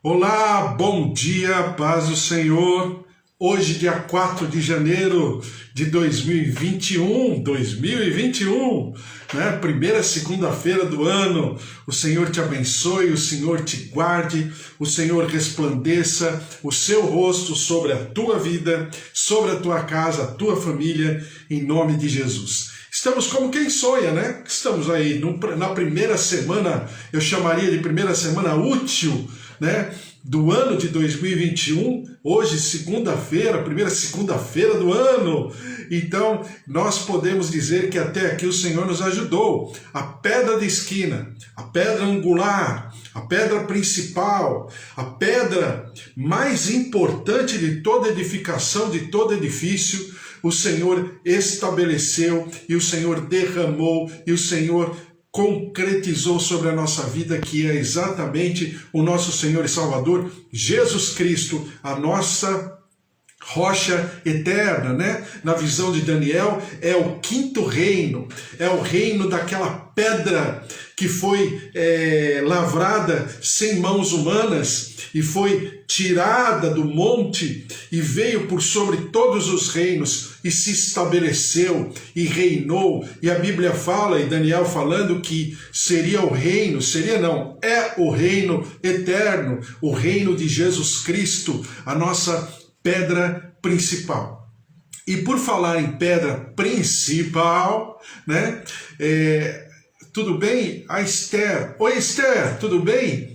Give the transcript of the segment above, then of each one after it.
Olá, bom dia, paz do Senhor. Hoje, dia 4 de janeiro de 2021, né? Primeira segunda-feira do ano. O Senhor te abençoe, o Senhor te guarde, o Senhor resplandeça o seu rosto sobre a tua vida, sobre a tua casa, a tua família, em nome de Jesus. Estamos como quem sonha, né? Estamos aí na primeira semana, eu chamaria de primeira semana útil, né, do ano de 2021, hoje segunda-feira, primeira segunda-feira do ano. Então, nós podemos dizer que até aqui o Senhor nos ajudou. A pedra de esquina, a pedra angular, a pedra principal, a pedra mais importante de toda edificação, de todo edifício, o Senhor estabeleceu e o Senhor derramou e o Senhor concretizou sobre a nossa vida, que é exatamente o nosso Senhor e Salvador, Jesus Cristo, a nossa rocha eterna, né? Na visão de Daniel, é o quinto reino, é o reino daquela pedra que foi lavrada sem mãos humanas e foi tirada do monte e veio por sobre todos os reinos e se estabeleceu e reinou. E a Bíblia fala, e Daniel falando, que seria o reino, é o reino eterno, o reino de Jesus Cristo, a nossa pedra principal. E por falar em pedra principal, né? Tudo bem? A Esther. Oi, Esther, tudo bem?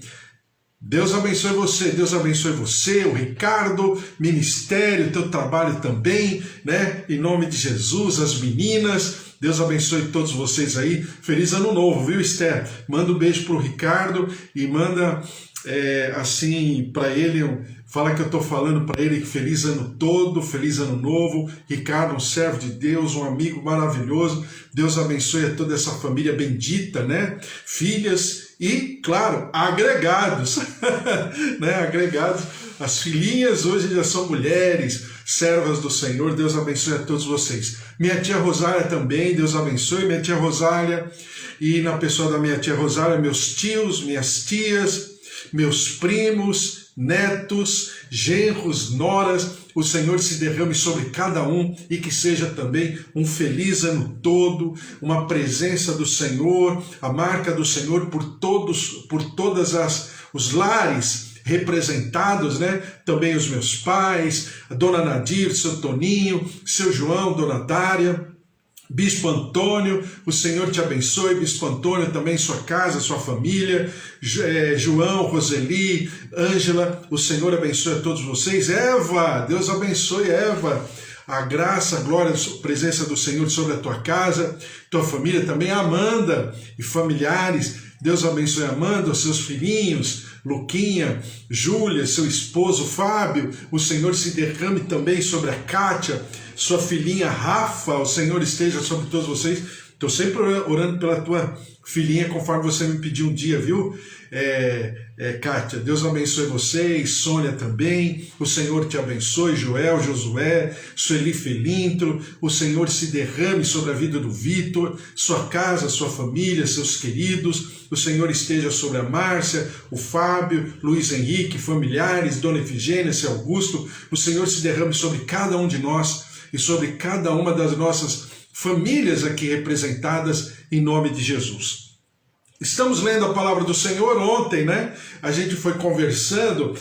Deus abençoe você, o Ricardo, ministério, teu trabalho também, né? Em nome de Jesus, as meninas, Deus abençoe todos vocês aí. Feliz ano novo, viu, Esther? Manda um beijo pro Ricardo e manda assim para ele, fala que eu estou falando para ele que feliz ano todo, feliz ano novo. Ricardo, um servo de Deus, um amigo maravilhoso. Deus abençoe a toda essa família bendita, né? Filhas e, claro, agregados, né? Agregados. As filhinhas hoje já são mulheres, servas do Senhor. Deus abençoe a todos vocês. Minha tia Rosália também, Deus abençoe. Minha tia Rosália, e na pessoa da minha tia Rosália, meus tios, minhas tias, meus primos, netos, genros, noras, o Senhor se derrame sobre cada um e que seja também um feliz ano todo, uma presença do Senhor, a marca do Senhor por todas os lares representados, né? Também os meus pais, a Dona Nadir, seu Toninho, seu João, Dona Dária, Bispo Antônio, o Senhor te abençoe, Bispo Antônio, também sua casa, sua família, João, Roseli, Ângela, o Senhor abençoe a todos vocês. Eva, Deus abençoe, Eva, a graça, a glória, a presença do Senhor sobre a tua casa, tua família também, Amanda e familiares, Deus abençoe a Amanda, os seus filhinhos, Luquinha, Júlia, seu esposo Fábio, o Senhor se derrame também sobre a Kátia, sua filhinha Rafa, o Senhor esteja sobre todos vocês. Estou sempre orando pela tua filhinha, conforme você me pediu um dia, viu? Kátia, Deus abençoe vocês, Sônia também, o Senhor te abençoe, Joel, Josué, Sueli Felintro, o Senhor se derrame sobre a vida do Vitor, sua casa, sua família, seus queridos, o Senhor esteja sobre a Márcia, o Fábio, Luiz Henrique, familiares, Dona Efigênia, seu Augusto, o Senhor se derrame sobre cada um de nós e sobre cada uma das nossas famílias aqui representadas em nome de Jesus. Estamos lendo a palavra do Senhor ontem, né? A gente foi conversando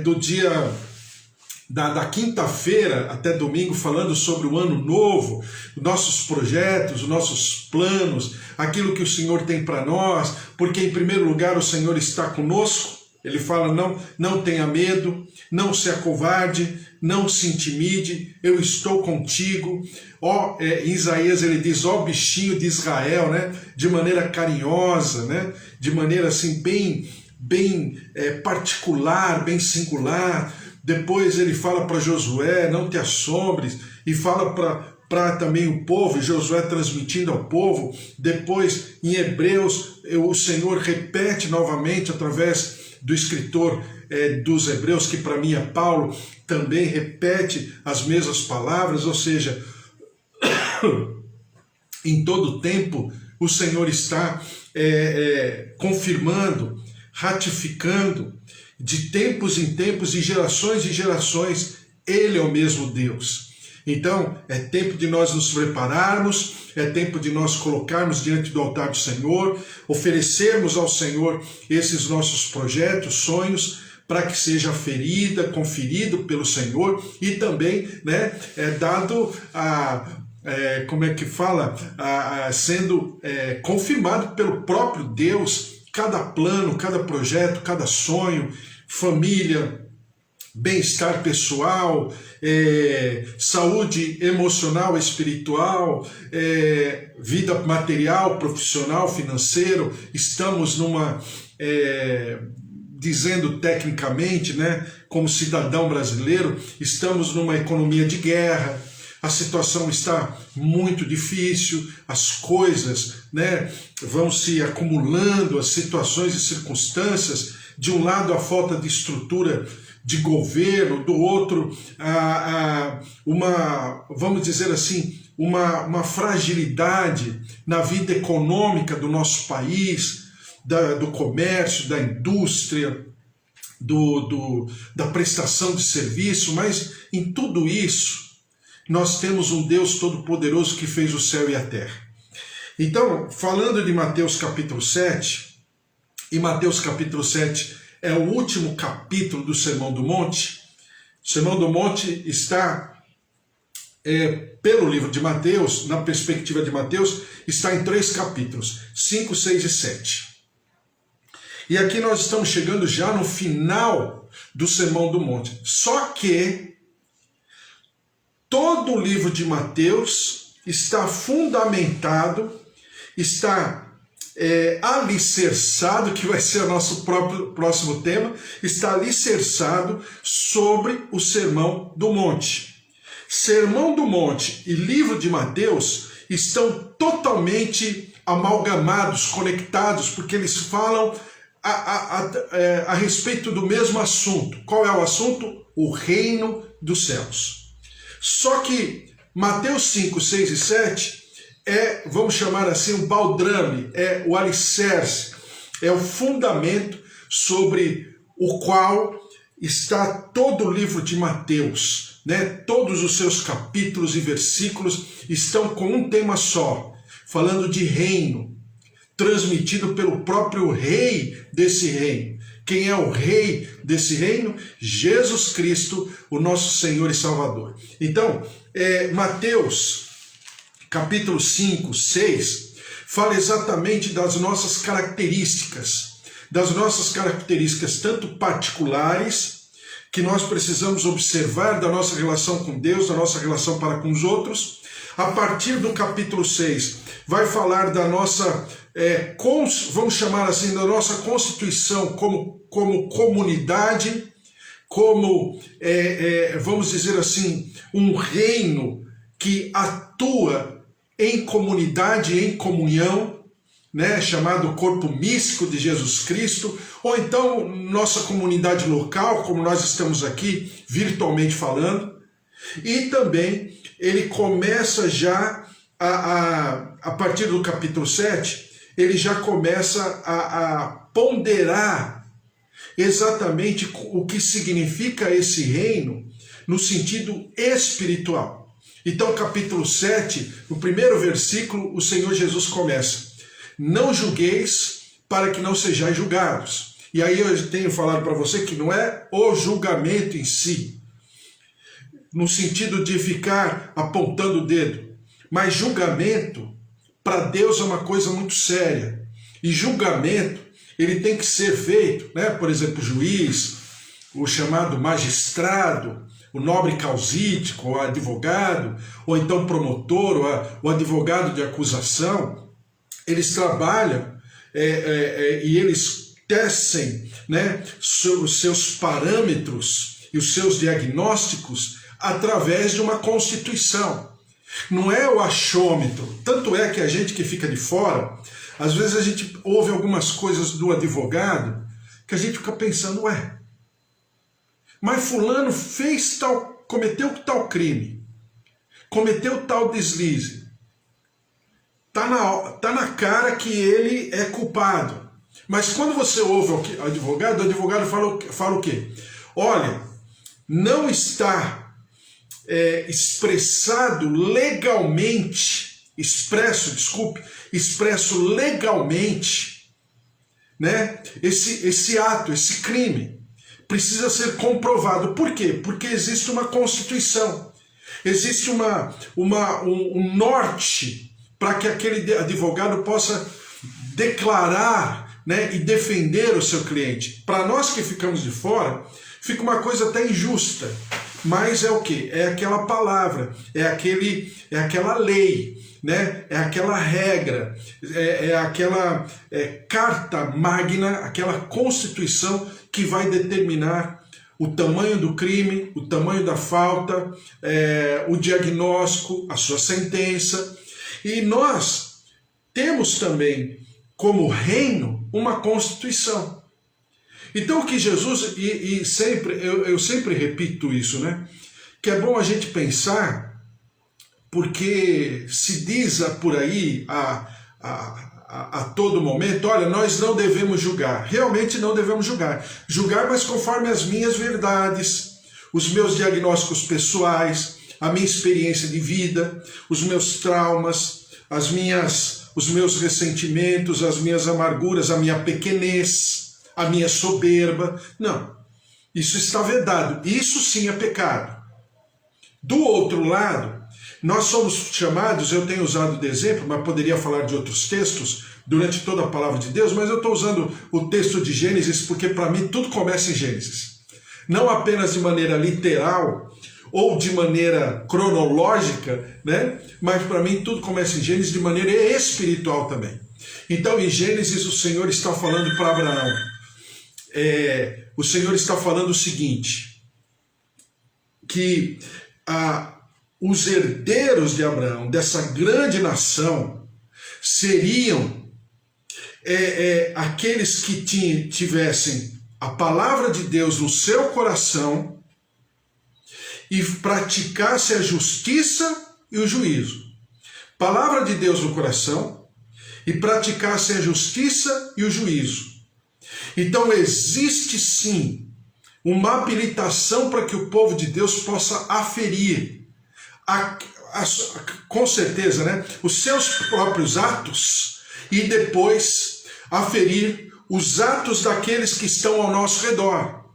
do dia da quinta-feira até domingo, falando sobre o ano novo, nossos projetos, os nossos planos, aquilo que o Senhor tem para nós, porque em primeiro lugar o Senhor está conosco. Ele fala, não tenha medo, não se acovarde, não se intimide, eu estou contigo. Em Isaías ele diz, bichinho de Israel, né? De maneira carinhosa, né? De maneira assim bem particular, bem singular. Depois ele fala para Josué, não te assombres, e fala para também o povo, Josué transmitindo ao povo. Depois em Hebreus o Senhor repete novamente através do escritor dos Hebreus, que para mim é Paulo, também repete as mesmas palavras, ou seja, em todo tempo o Senhor está confirmando, ratificando de tempos em tempos, de gerações em gerações, Ele é o mesmo Deus. Então, é tempo de nós nos prepararmos, é tempo de nós colocarmos diante do altar do Senhor, oferecermos ao Senhor esses nossos projetos, sonhos, para que seja conferido pelo Senhor e também, né, dado como é que fala, sendo confirmado pelo próprio Deus, cada plano, cada projeto, cada sonho, família, bem-estar pessoal, saúde emocional, espiritual, vida material, profissional, financeiro. Estamos dizendo tecnicamente, né, como cidadão brasileiro, estamos numa economia de guerra, a situação está muito difícil, as coisas, né, vão se acumulando, as situações e circunstâncias, de um lado a falta de estrutura de governo, do outro vamos dizer assim, uma fragilidade na vida econômica do nosso país, do comércio, da indústria, da prestação de serviço, mas em tudo isso nós temos um Deus Todo-Poderoso que fez o céu e a terra. Então, falando de Mateus capítulo 7, e Mateus capítulo 7 é o último capítulo do Sermão do Monte. O Sermão do Monte está, pelo livro de Mateus, na perspectiva de Mateus, está em 3 capítulos, 5, 6 e 7. E aqui nós estamos chegando já no final do Sermão do Monte. Só que todo o livro de Mateus está fundamentado, está alicerçado, que vai ser o nosso próximo tema, está alicerçado sobre o Sermão do Monte. Sermão do Monte e livro de Mateus estão totalmente amalgamados, conectados, porque eles falam a respeito do mesmo assunto. Qual é o assunto? O reino dos céus. Só que Mateus 5, 6 e 7 vamos chamar assim, o baldrame, o alicerce, é o fundamento sobre o qual está todo o livro de Mateus, né? Todos os seus capítulos e versículos estão com um tema só, falando de reino, transmitido pelo próprio rei desse reino. Quem é o rei desse reino? Jesus Cristo, o nosso Senhor e Salvador. Então, Mateus capítulo 5, 6, fala exatamente das nossas características tanto particulares, que nós precisamos observar da nossa relação com Deus, da nossa relação para com os outros. A partir do capítulo 6, vai falar da nossa, vamos chamar assim, da nossa constituição como comunidade, como, vamos dizer assim, um reino que atua em comunidade, em comunhão, né, chamado corpo místico de Jesus Cristo, ou então nossa comunidade local, como nós estamos aqui virtualmente falando. E também ele começa já, a partir do capítulo 7, ele já começa a ponderar exatamente o que significa esse reino no sentido espiritual. Então, capítulo 7, no primeiro versículo, o Senhor Jesus começa: não julgueis para que não sejais julgados. E aí eu tenho falado para você que não é o julgamento em si, no sentido de ficar apontando o dedo, mas julgamento para Deus é uma coisa muito séria. E julgamento, ele tem que ser feito, né? Por exemplo, o juiz, o chamado magistrado, o nobre causídico, o advogado, ou então promotor, o advogado de acusação, eles trabalham e eles tecem, né, os seus parâmetros e os seus diagnósticos através de uma constituição. Não é o achômetro. Tanto é que a gente que fica de fora, às vezes a gente ouve algumas coisas do advogado que a gente fica pensando, mas fulano cometeu tal crime, cometeu tal deslize, tá na cara que ele é culpado. Mas quando você ouve o advogado fala o quê? Olha, não está expresso legalmente, né, esse ato, esse crime. Precisa ser comprovado. Por quê? Porque existe uma Constituição. Existe um norte para que aquele advogado possa declarar, né, e defender o seu cliente. Para nós que ficamos de fora, fica uma coisa até injusta. Mas é o quê? É aquela palavra, é aquela lei, né? É aquela regra, é aquela carta magna, aquela Constituição que vai determinar o tamanho do crime, o tamanho da falta, o diagnóstico, a sua sentença. E nós temos também, como reino, uma Constituição. Então o que Jesus, eu sempre repito isso, né? Que é bom a gente pensar, porque se diz por aí a todo momento, olha, nós não devemos julgar. Realmente não devemos julgar. Julgar, mas conforme as minhas verdades, os meus diagnósticos pessoais, a minha experiência de vida, os meus traumas, os meus ressentimentos, as minhas amarguras, a minha pequenez, a minha soberba. Não, isso está vedado. Isso sim é pecado. Do outro lado, nós somos chamados, eu tenho usado de exemplo, mas poderia falar de outros textos durante toda a palavra de Deus, mas eu estou usando o texto de Gênesis porque para mim tudo começa em Gênesis. Não apenas de maneira literal ou de maneira cronológica, né? Mas para mim tudo começa em Gênesis de maneira espiritual também. Então em Gênesis o Senhor está falando para Abraão. O Senhor está falando o seguinte, que os herdeiros de Abraão, dessa grande nação, seriam aqueles que tivessem a palavra de Deus no seu coração e praticassem a justiça e o juízo. Palavra de Deus no coração e praticassem a justiça e o juízo. Então existe sim uma habilitação para que o povo de Deus possa aferir, com certeza, né, os seus próprios atos e depois aferir os atos daqueles que estão ao nosso redor,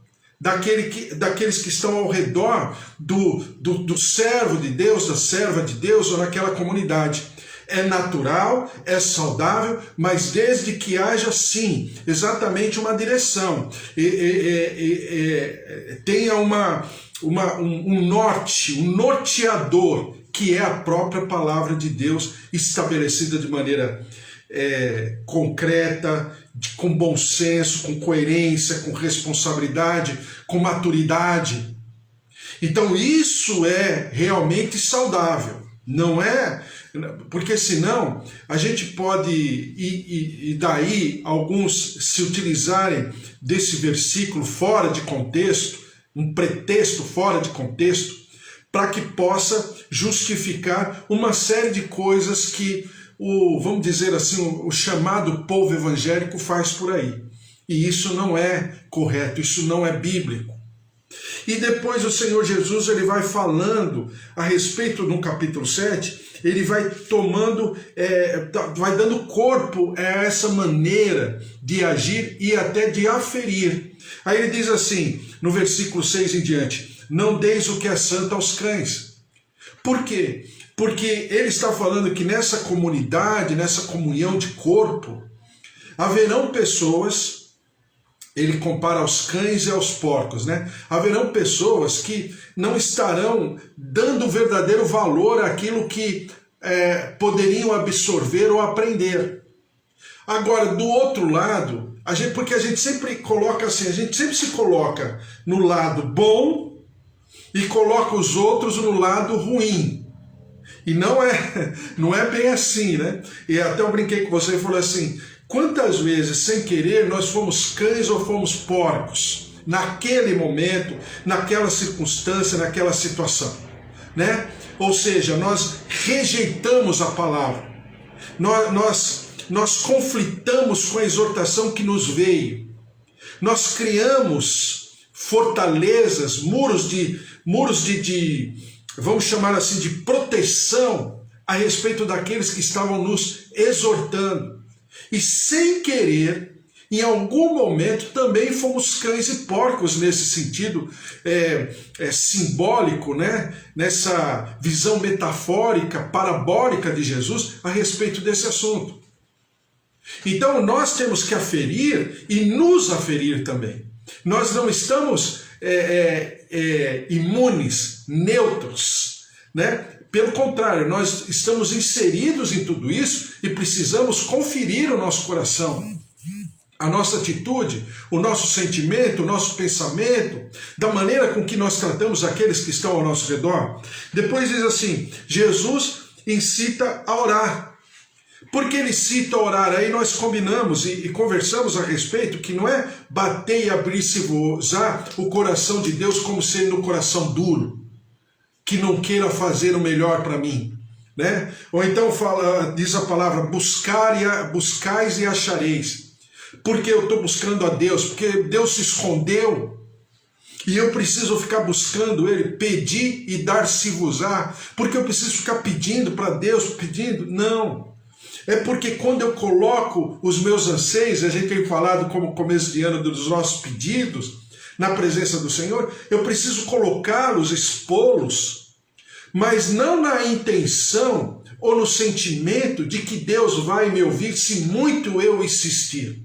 daqueles que estão ao redor do servo de Deus, da serva de Deus ou naquela comunidade. É natural, é saudável, mas desde que haja, sim, exatamente uma direção, tenha um norte, um norteador, que é a própria palavra de Deus, estabelecida de maneira concreta, com bom senso, com coerência, com responsabilidade, com maturidade. Então isso é realmente saudável, não é... Porque senão a gente pode, e daí alguns se utilizarem desse versículo fora de contexto, um pretexto fora de contexto, para que possa justificar uma série de coisas que vamos dizer assim, o chamado povo evangélico faz por aí. E isso não é correto, isso não é bíblico. E depois o Senhor Jesus ele vai falando a respeito no capítulo 7, ele vai tomando, vai dando corpo a essa maneira de agir e até de aferir. Aí ele diz assim, no versículo 6 em diante, não deis o que é santo aos cães. Por quê? Porque ele está falando que nessa comunidade, nessa comunhão de corpo, haverão pessoas... Ele compara aos cães e aos porcos, né? Haverão pessoas que não estarão dando o verdadeiro valor àquilo que poderiam absorver ou aprender. Agora, do outro lado, porque a gente sempre coloca assim, a gente sempre se coloca no lado bom e coloca os outros no lado ruim. E não é bem assim, né? E até eu brinquei com você e falei assim... Quantas vezes, sem querer, nós fomos cães ou fomos porcos? Naquele momento, naquela circunstância, naquela situação, né? Ou seja, nós rejeitamos a palavra. Nós nós conflitamos com a exortação que nos veio. Nós criamos fortalezas, muros de vamos chamar assim, de proteção a respeito daqueles que estavam nos exortando. E sem querer, em algum momento, também fomos cães e porcos nesse sentido simbólico, né? Nessa visão metafórica, parabólica de Jesus a respeito desse assunto. Então nós temos que aferir e nos aferir também. Nós não estamos imunes, neutros, né? Pelo contrário, nós estamos inseridos em tudo isso e precisamos conferir o nosso coração, a nossa atitude, o nosso sentimento, o nosso pensamento, da maneira com que nós tratamos aqueles que estão ao nosso redor. Depois diz assim, Jesus incita a orar. Por que ele cita orar? Aí nós combinamos e conversamos a respeito que não é bater e abrir-se-vos o coração de Deus como sendo um coração duro, que não queira fazer o melhor para mim, né? Ou então diz a palavra, buscais e achareis. Porque eu estou buscando a Deus, porque Deus se escondeu e eu preciso ficar buscando Ele, pedir e dar-se-vos-á, porque eu preciso ficar pedindo para Deus, pedindo? Não. É porque quando eu coloco os meus anseios, a gente tem falado como começo de ano dos nossos pedidos, na presença do Senhor, eu preciso colocá-los, expô-los, mas não na intenção ou no sentimento de que Deus vai me ouvir se muito eu insistir.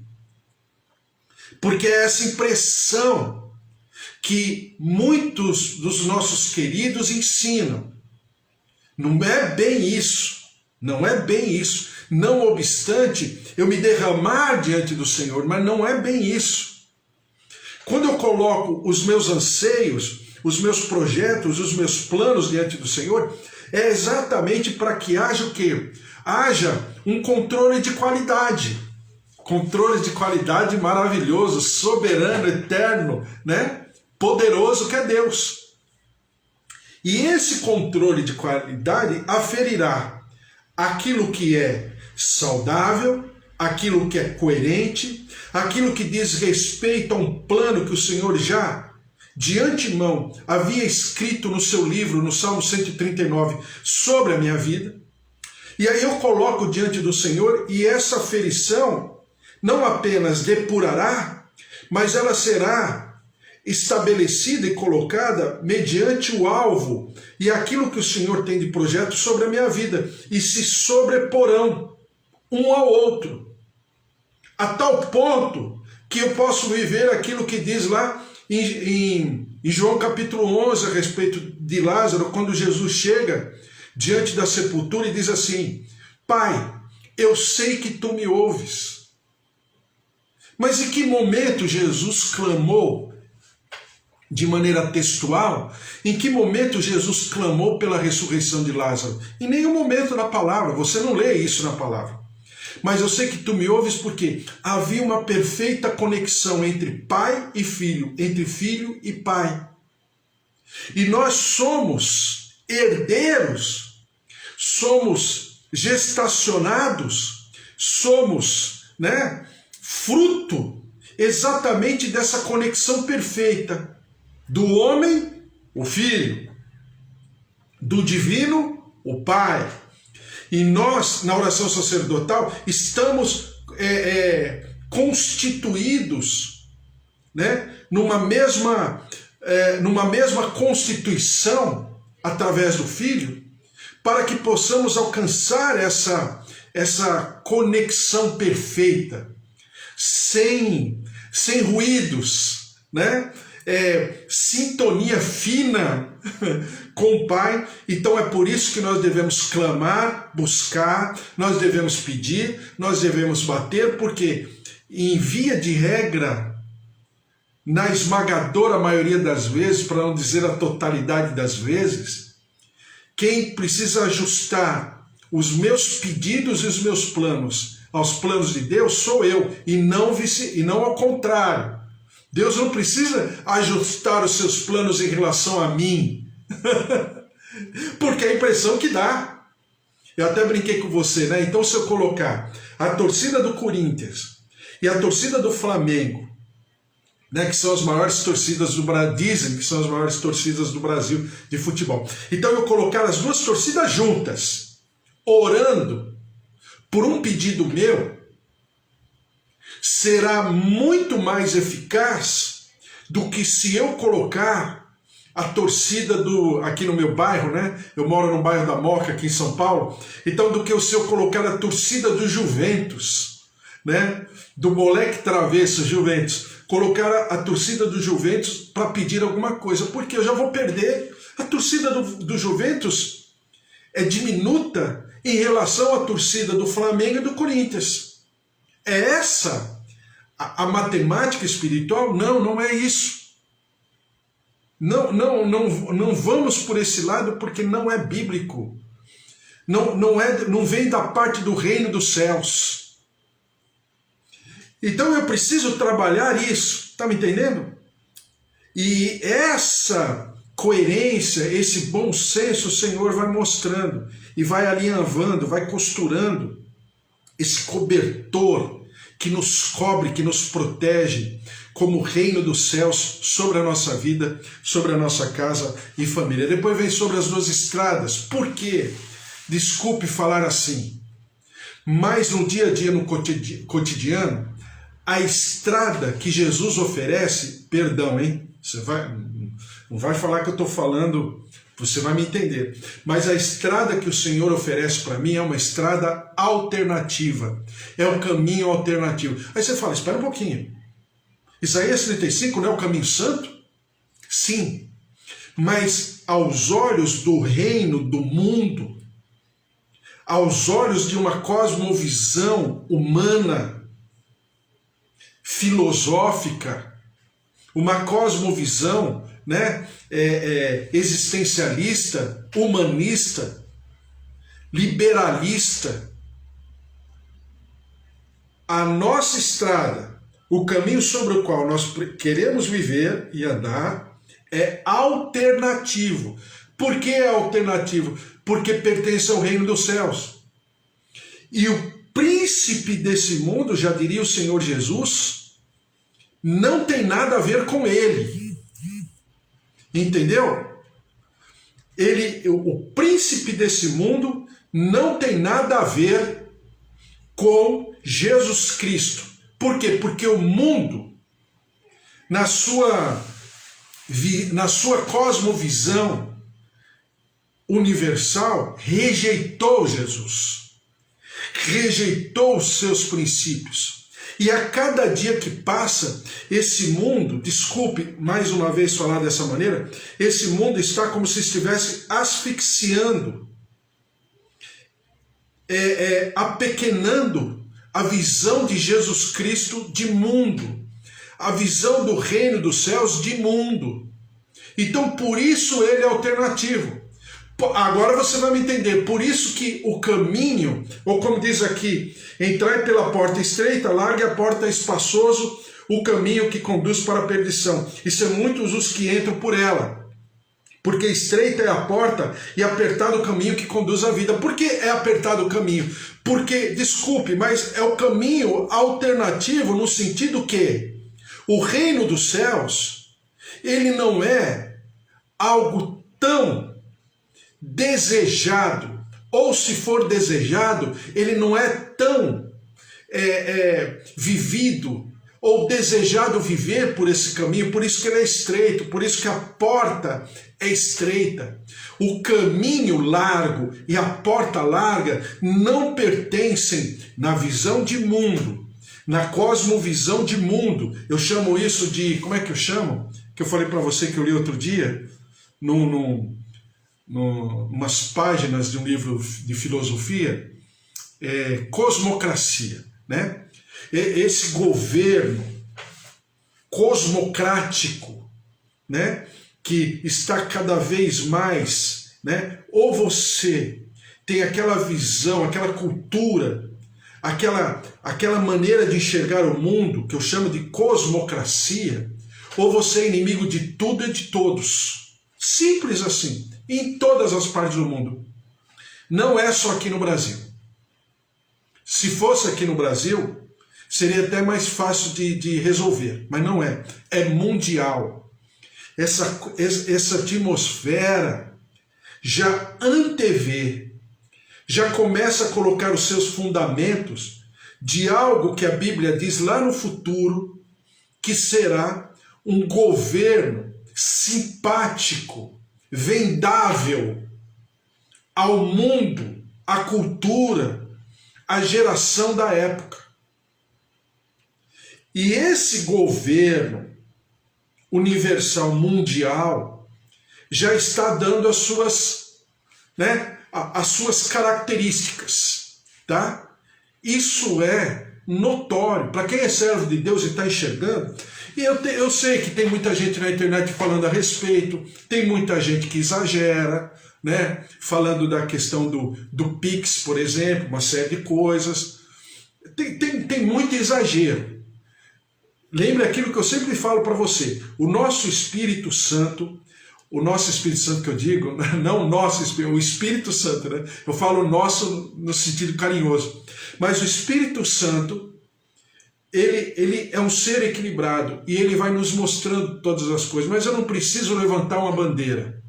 Porque é essa impressão que muitos dos nossos queridos ensinam. Não é bem isso, não é bem isso. Não obstante, eu me derramar diante do Senhor, mas não é bem isso. Quando eu coloco os meus anseios, os meus projetos, os meus planos diante do Senhor, é exatamente para que haja o quê? Haja um controle de qualidade. Controle de qualidade maravilhoso, soberano, eterno, né? Poderoso que é Deus. E esse controle de qualidade aferirá aquilo que é saudável, aquilo que é coerente, aquilo que diz respeito a um plano que o Senhor já, de antemão, havia escrito no seu livro, no Salmo 139, sobre a minha vida. E aí eu coloco diante do Senhor e essa aferição não apenas depurará, mas ela será estabelecida e colocada mediante o alvo e aquilo que o Senhor tem de projeto sobre a minha vida, e se sobreporão um ao outro, a tal ponto que eu posso viver aquilo que diz lá em João capítulo 11 a respeito de Lázaro, quando Jesus chega diante da sepultura e diz assim: Pai, eu sei que tu me ouves. Mas em que momento Jesus clamou de maneira textual? Em que momento Jesus clamou pela ressurreição de Lázaro? Em nenhum momento na palavra, você não lê isso na palavra. Mas eu sei que tu me ouves porque havia uma perfeita conexão entre pai e filho, entre filho e pai. E nós somos herdeiros, somos gestacionados, somos, fruto exatamente dessa conexão perfeita do homem, o filho, do divino, o pai. E nós, na oração sacerdotal, estamos constituídos, numa mesma constituição, através do Filho, para que possamos alcançar essa conexão perfeita, sem ruídos, sintonia fina com o Pai. Então é por isso que nós devemos clamar, buscar, nós devemos pedir, nós devemos bater, porque em via de regra, na esmagadora maioria das vezes, para não dizer a totalidade das vezes, quem precisa ajustar os meus pedidos e os meus planos aos planos de Deus sou eu, e não ao contrário. Deus não precisa ajustar os seus planos em relação a mim, porque é a impressão que dá. Eu até brinquei com você, Então se eu colocar a torcida do Corinthians e a torcida do Flamengo, né, que são as maiores torcidas do Brasil, dizem que são as maiores torcidas do Brasil de futebol. Então eu colocar as duas torcidas juntas, orando por um pedido meu, será muito mais eficaz do que se eu colocar a torcida aqui no meu bairro, né? Eu moro no bairro da Moca, aqui em São Paulo. Então, do que se eu colocar a torcida do Juventus, né? Do moleque travesso Juventus, colocar a torcida do Juventus para pedir alguma coisa, porque eu já vou perder. A torcida do Juventus é diminuta em relação à torcida do Flamengo e do Corinthians. É essa a matemática espiritual? Não, não é isso. Não vamos por esse lado porque não é bíblico. Não vem da parte do reino dos céus. Então eu preciso trabalhar isso, tá me entendendo? E essa coerência, esse bom senso, o Senhor vai mostrando e vai alinhavando, vai costurando esse cobertor que nos cobre, que nos protege, como o reino dos céus sobre a nossa vida, sobre a nossa casa e família. Depois vem sobre as duas estradas. Por quê? Desculpe falar assim, mas no dia a dia, no cotidiano, a estrada que Jesus oferece, perdão, hein? Não vai falar que eu estou falando, você vai me entender. Mas a estrada que o Senhor oferece para mim é uma estrada alternativa. É um caminho alternativo. Aí você fala, espera um pouquinho. Isaías 35 não é o caminho santo? Sim. Mas aos olhos do reino, do mundo, aos olhos de uma cosmovisão humana, filosófica, uma cosmovisão, né, existencialista, humanista, liberalista, a nossa estrada, o caminho sobre o qual nós queremos viver e andar, é alternativo. Por que é alternativo? Porque pertence ao reino dos céus. E o príncipe desse mundo, já diria o Senhor Jesus, não tem nada a ver com ele. Entendeu? O príncipe desse mundo não tem nada a ver com Jesus Cristo. Por quê? Porque o mundo, na sua cosmovisão universal, rejeitou Jesus, rejeitou os seus princípios. E a cada dia que passa, esse mundo, desculpe mais uma vez falar dessa maneira, esse mundo está como se estivesse asfixiando, apequenando a visão de Jesus Cristo de mundo, a visão do reino dos céus de mundo. Então, por isso ele é alternativo. Agora você vai me entender. Por isso que o caminho, ou como diz aqui, entrai pela porta estreita, largue a porta espaçoso, o caminho que conduz para a perdição. E são muitos os que entram por ela. Porque estreita é a porta e apertado o caminho que conduz à vida. Por que é apertado o caminho? Porque, desculpe, mas é o caminho alternativo no sentido que o reino dos céus, ele não é algo tão desejado, ou se for desejado, ele não é tão vivido ou desejado viver por esse caminho, por isso que ele é estreito, por isso que a porta é estreita. O caminho largo e a porta larga não pertencem na visão de mundo, na cosmovisão de mundo. Eu chamo isso de, como é que eu chamo? Que eu falei para você que eu li outro dia, umas páginas de um livro de filosofia, cosmocracia, né? Esse governo cosmocrático, né, que está cada vez mais, né, ou você tem aquela visão, aquela cultura, aquela maneira de enxergar o mundo, que eu chamo de cosmocracia, ou você é inimigo de tudo e de todos. Simples assim, em todas as partes do mundo. Não é só aqui no Brasil. Se fosse aqui no Brasil, seria até mais fácil de resolver, mas não é. É mundial. Essa atmosfera já antevê, já começa a colocar os seus fundamentos de algo que a Bíblia diz lá no futuro, que será um governo simpático, vendável ao mundo, à cultura, à geração da época. E esse governo universal, mundial, já está dando as suas características, tá? Isso é notório. Para quem é servo de Deus e está enxergando, e eu sei que tem muita gente na internet falando a respeito, tem muita gente que exagera, né? Falando da questão do Pix, por exemplo, uma série de coisas. Tem muito exagero. Lembre aquilo que eu sempre falo para você, o nosso Espírito Santo que eu digo, não o nosso Espírito, o Espírito Santo, né? Eu falo nosso no sentido carinhoso, mas o Espírito Santo, ele é um ser equilibrado e ele vai nos mostrando todas as coisas, mas eu não preciso levantar uma bandeira.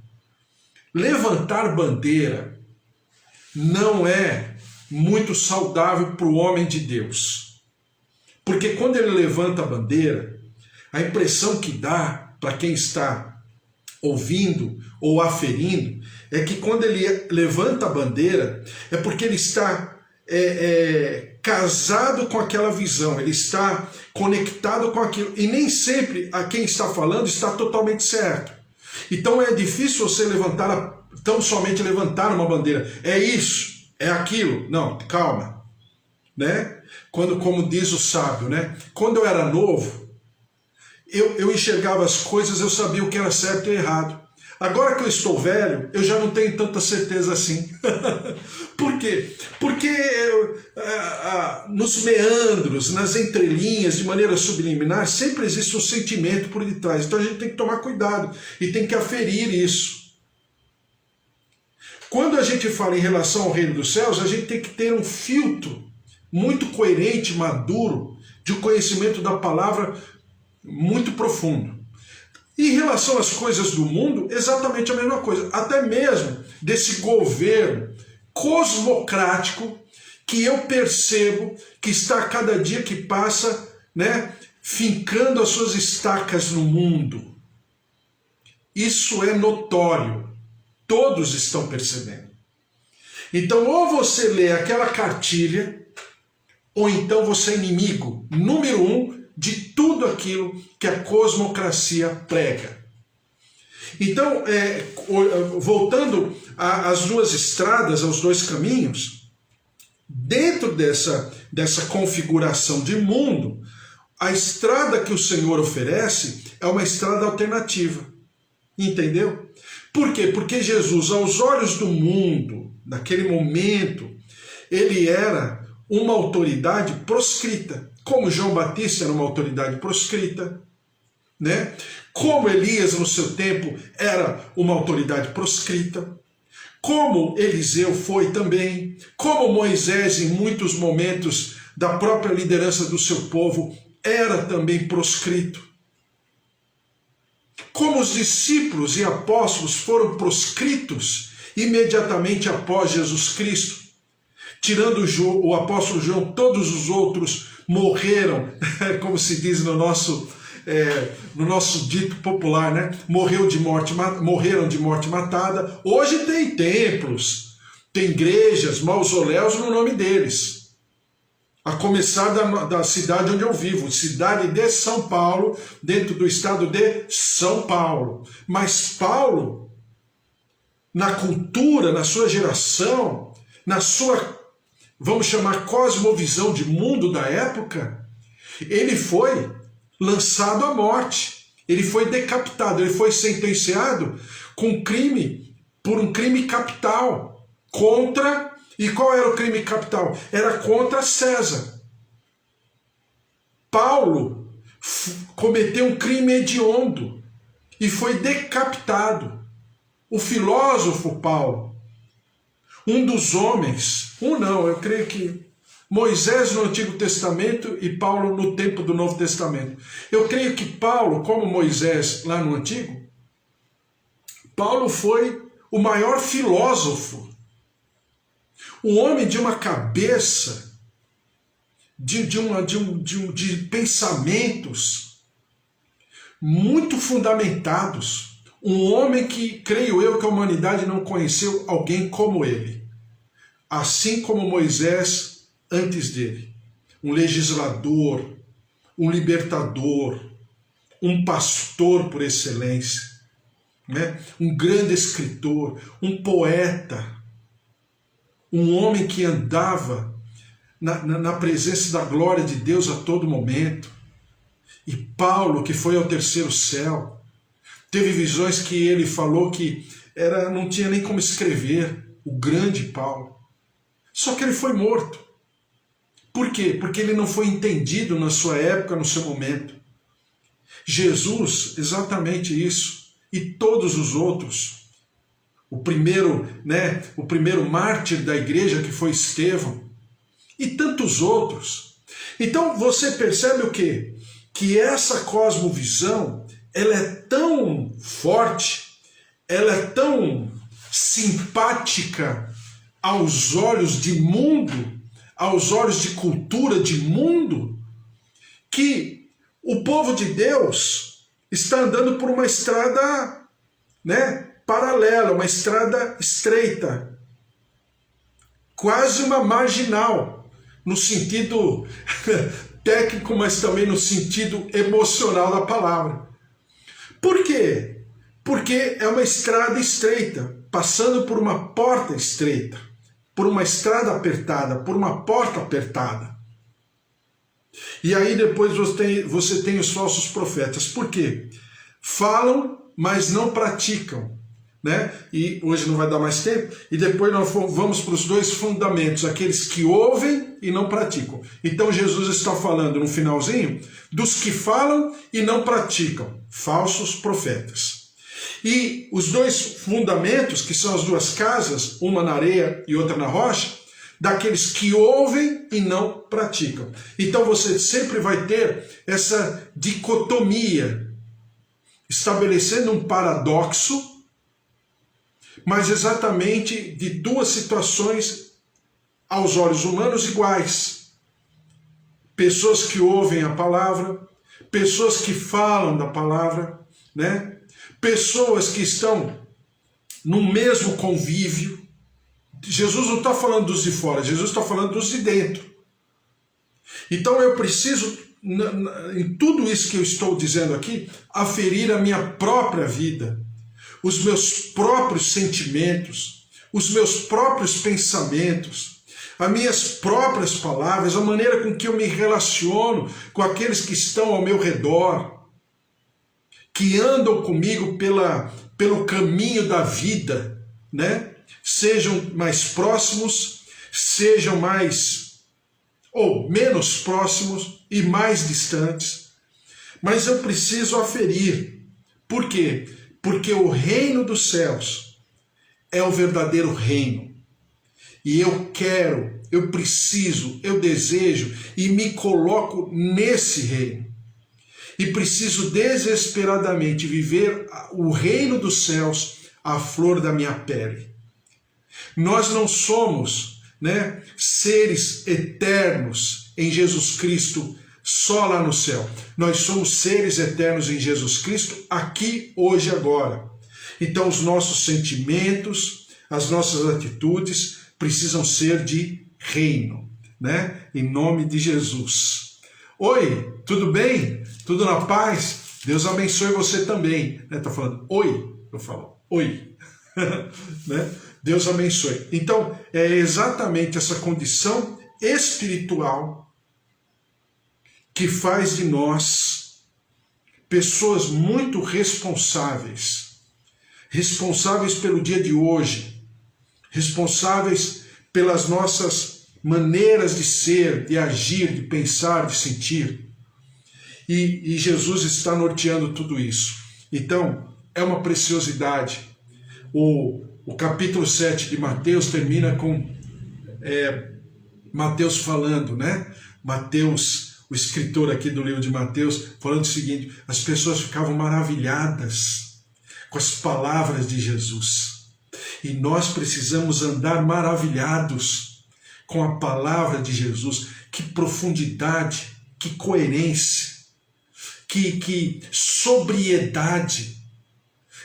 Levantar bandeira não é muito saudável para o homem de Deus. Porque quando ele levanta a bandeira, a impressão que dá para quem está ouvindo ou aferindo é que quando ele levanta a bandeira é porque ele está casado com aquela visão, ele está conectado com aquilo. E nem sempre a quem está falando está totalmente certo. Então é difícil você tão somente levantar uma bandeira. É isso, é aquilo. Não, calma. Né? Como diz o sábio, né? Quando eu era novo, eu enxergava as coisas, eu sabia o que era certo e errado. Agora que eu estou velho, eu já não tenho tanta certeza assim. Por quê? Porque nos meandros, nas entrelinhas, de maneira subliminar, sempre existe um sentimento por detrás. Então a gente tem que tomar cuidado e tem que aferir isso. Quando a gente fala em relação ao reino dos céus, a gente tem que ter um filtro muito coerente, maduro, de um conhecimento da palavra muito profundo. Em relação às coisas do mundo, exatamente a mesma coisa. Até mesmo desse governo cosmocrático que eu percebo que está a cada dia que passa, né, fincando as suas estacas no mundo. Isso é notório. Todos estão percebendo. Então, ou você lê aquela cartilha, ou então você é inimigo número 1 de tudo aquilo que a cosmocracia prega. Então, voltando às duas estradas, aos dois caminhos, dentro dessa configuração de mundo, a estrada que o Senhor oferece é uma estrada alternativa. Entendeu? Por quê? Porque Jesus, aos olhos do mundo, naquele momento, ele era uma autoridade proscrita. Como João Batista era uma autoridade proscrita, né? Como Elias no seu tempo era uma autoridade proscrita, como Eliseu foi também, como Moisés em muitos momentos da própria liderança do seu povo era também proscrito. Como os discípulos e apóstolos foram proscritos imediatamente após Jesus Cristo. Tirando o apóstolo João, todos os outros morreram, como se diz no nosso dito popular, né? Morreram de morte matada. Hoje tem templos, tem igrejas, mausoléus no nome deles. A começar da cidade onde eu vivo, cidade de São Paulo, dentro do estado de São Paulo. Mas Paulo, na cultura, na sua geração, na sua, vamos chamar, cosmovisão de mundo da época, ele foi lançado à morte, ele foi decapitado, ele foi sentenciado por um crime capital contra. E qual era o crime capital? Era contra César. Paulo cometeu um crime hediondo e foi decapitado. O filósofo Paulo, um dos homens, eu creio que Moisés no Antigo Testamento e Paulo no tempo do Novo Testamento. Eu creio que Paulo, como Moisés lá no Antigo, Paulo foi o maior filósofo, o homem de uma cabeça, de pensamentos muito fundamentados, um homem que, creio eu, que a humanidade não conheceu alguém como ele, assim como Moisés antes dele, um legislador, um libertador, um pastor por excelência, né? Um grande escritor, um poeta, um homem que andava na presença da glória de Deus a todo momento. E Paulo, que foi ao terceiro céu, teve visões que ele falou que não tinha nem como escrever, o grande Paulo. Só que ele foi morto. Por quê? Porque ele não foi entendido na sua época, no seu momento. Jesus, exatamente isso. E todos os outros. O primeiro mártir da igreja, que foi Estevão. E tantos outros. Então você percebe o quê? Que essa cosmovisão, ela é tão forte, ela é tão simpática aos olhos de mundo, aos olhos de cultura de mundo, que o povo de Deus está andando por uma estrada, paralela, uma estrada estreita, quase uma marginal, no sentido técnico, mas também no sentido emocional da palavra. Por quê? Porque é uma estrada estreita, passando por uma porta estreita, por uma estrada apertada, por uma porta apertada. E aí depois você tem os falsos profetas. Por quê? Falam, mas não praticam. E hoje não vai dar mais tempo, e depois nós vamos para os dois fundamentos, aqueles que ouvem e não praticam. Então Jesus está falando no finalzinho dos que falam e não praticam, falsos profetas. E os dois fundamentos, que são as duas casas, uma na areia e outra na rocha, daqueles que ouvem e não praticam. Então você sempre vai ter essa dicotomia, estabelecendo um paradoxo, mas exatamente de duas situações aos olhos humanos iguais. Pessoas que ouvem a palavra, pessoas que falam da palavra, pessoas que estão no mesmo convívio. Jesus não está falando dos de fora, Jesus está falando dos de dentro. Então eu preciso, em tudo isso que eu estou dizendo aqui, aferir a minha própria vida, os meus próprios sentimentos, os meus próprios pensamentos, as minhas próprias palavras, a maneira com que eu me relaciono com aqueles que estão ao meu redor, que andam comigo pelo caminho da vida, Sejam mais próximos, sejam mais ou menos próximos e mais distantes. Mas eu preciso aferir. Por quê? Porque o reino dos céus é o verdadeiro reino. E eu quero, eu preciso, eu desejo e me coloco nesse reino. E preciso desesperadamente viver o reino dos céus à flor da minha pele. Nós não somos, seres eternos em Jesus Cristo só lá no céu. Nós somos seres eternos em Jesus Cristo aqui, hoje, agora. Então os nossos sentimentos, as nossas atitudes precisam ser de reino, Em nome de Jesus. Oi, tudo bem? Tudo na paz? Deus abençoe você também. Tá falando oi? Eu falo oi. Deus abençoe. Então, é exatamente essa condição espiritual que faz de nós pessoas muito responsáveis pelo dia de hoje, responsáveis pelas nossas maneiras de ser, de agir, de pensar, de sentir. E Jesus está norteando tudo isso. Então, é uma preciosidade. O capítulo 7 de Mateus termina com Mateus falando, né? Mateus, o escritor aqui do livro de Mateus, falando o seguinte: as pessoas ficavam maravilhadas com as palavras de Jesus. E nós precisamos andar maravilhados com a palavra de Jesus. Que profundidade, que coerência, que sobriedade.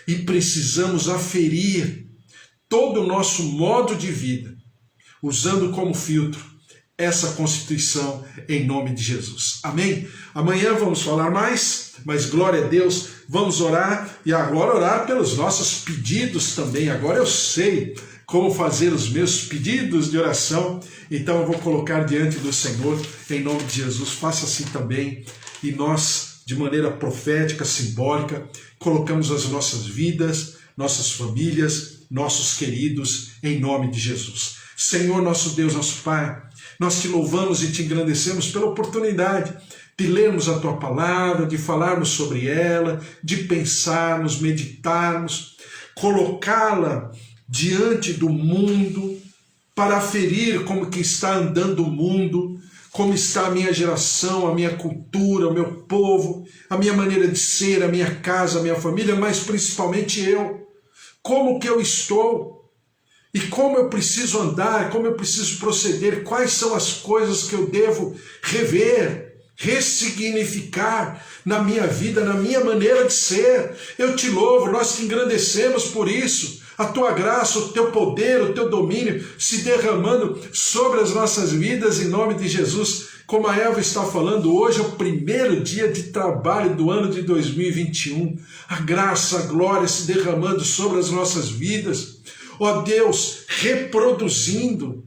E precisamos aferir todo o nosso modo de vida, usando como filtro essa Constituição em nome de Jesus. Amém? Amanhã vamos falar mais, mas glória a Deus, vamos orar e agora orar pelos nossos pedidos também. Agora eu sei como fazer os meus pedidos de oração, então eu vou colocar diante do Senhor em nome de Jesus. Faça assim também e nós, de maneira profética, simbólica, colocamos as nossas vidas, nossas famílias, nossos queridos em nome de Jesus. Senhor, nosso Deus, nosso Pai, nós te louvamos e te engrandecemos pela oportunidade de lermos a Tua palavra, de falarmos sobre ela, de pensarmos, meditarmos, colocá-la diante do mundo para aferir como que está andando o mundo, como está a minha geração, a minha cultura, o meu povo, a minha maneira de ser, a minha casa, a minha família, mas principalmente eu. Como que eu estou? E como eu preciso andar, como eu preciso proceder, quais são as coisas que eu devo rever, ressignificar na minha vida, na minha maneira de ser. Eu te louvo, nós te engrandecemos por isso. A tua graça, o teu poder, o teu domínio se derramando sobre as nossas vidas em nome de Jesus. Como a Eva está falando, hoje é o primeiro dia de trabalho do ano de 2021. A graça, a glória se derramando sobre as nossas vidas. Ó Deus, reproduzindo,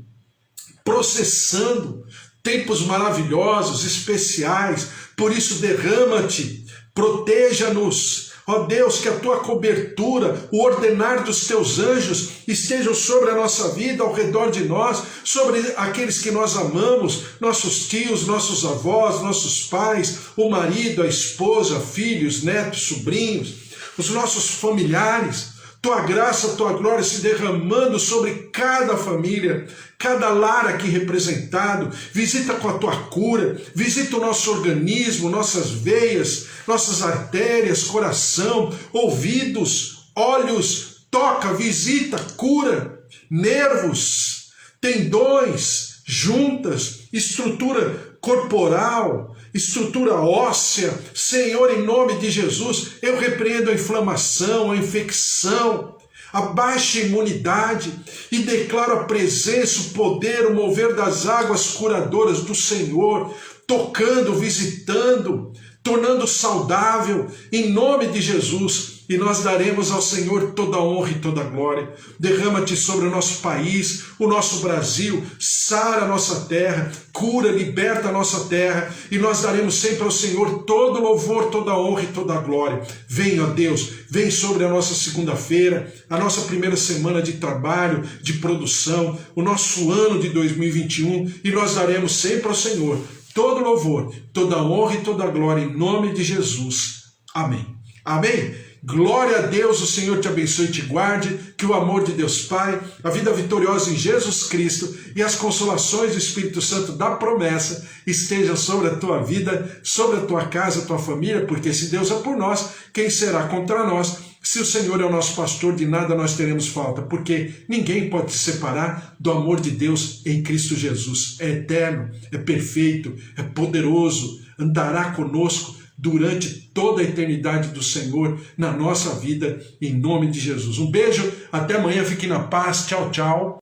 processando tempos maravilhosos, especiais. Por isso derrama-te, proteja-nos. Ó Deus, que a tua cobertura, o ordenar dos teus anjos estejam sobre a nossa vida, ao redor de nós, sobre aqueles que nós amamos, nossos tios, nossos avós, nossos pais, o marido, a esposa, filhos, netos, sobrinhos, os nossos familiares. Tua graça, tua glória se derramando sobre cada família, cada lar aqui representado. Visita com a tua cura, visita o nosso organismo, nossas veias, nossas artérias, coração, ouvidos, olhos, toca, visita, cura, nervos, tendões, juntas, estrutura corporal, estrutura óssea. Senhor, em nome de Jesus, eu repreendo a inflamação, a infecção, a baixa imunidade e declaro a presença, o poder, o mover das águas curadoras do Senhor, tocando, visitando, tornando saudável, em nome de Jesus. E nós daremos ao Senhor toda a honra e toda a glória. Derrama-te sobre o nosso país, o nosso Brasil, sara a nossa terra, cura, liberta a nossa terra, e nós daremos sempre ao Senhor todo louvor, toda a honra e toda a glória. Vem, ó Deus, vem sobre a nossa segunda-feira, a nossa primeira semana de trabalho, de produção, o nosso ano de 2021, e nós daremos sempre ao Senhor todo louvor, toda a honra e toda a glória, em nome de Jesus. Amém. Amém. Glória a Deus, o Senhor te abençoe e te guarde, que o amor de Deus Pai, a vida vitoriosa em Jesus Cristo e as consolações do Espírito Santo da promessa estejam sobre a tua vida, sobre a tua casa, a tua família, porque se Deus é por nós, quem será contra nós? Se o Senhor é o nosso pastor, de nada nós teremos falta, porque ninguém pode se separar do amor de Deus em Cristo Jesus. É eterno, é perfeito, é poderoso, andará conosco durante toda a eternidade do Senhor na nossa vida, em nome de Jesus. Um beijo, até amanhã, fique na paz, tchau, tchau.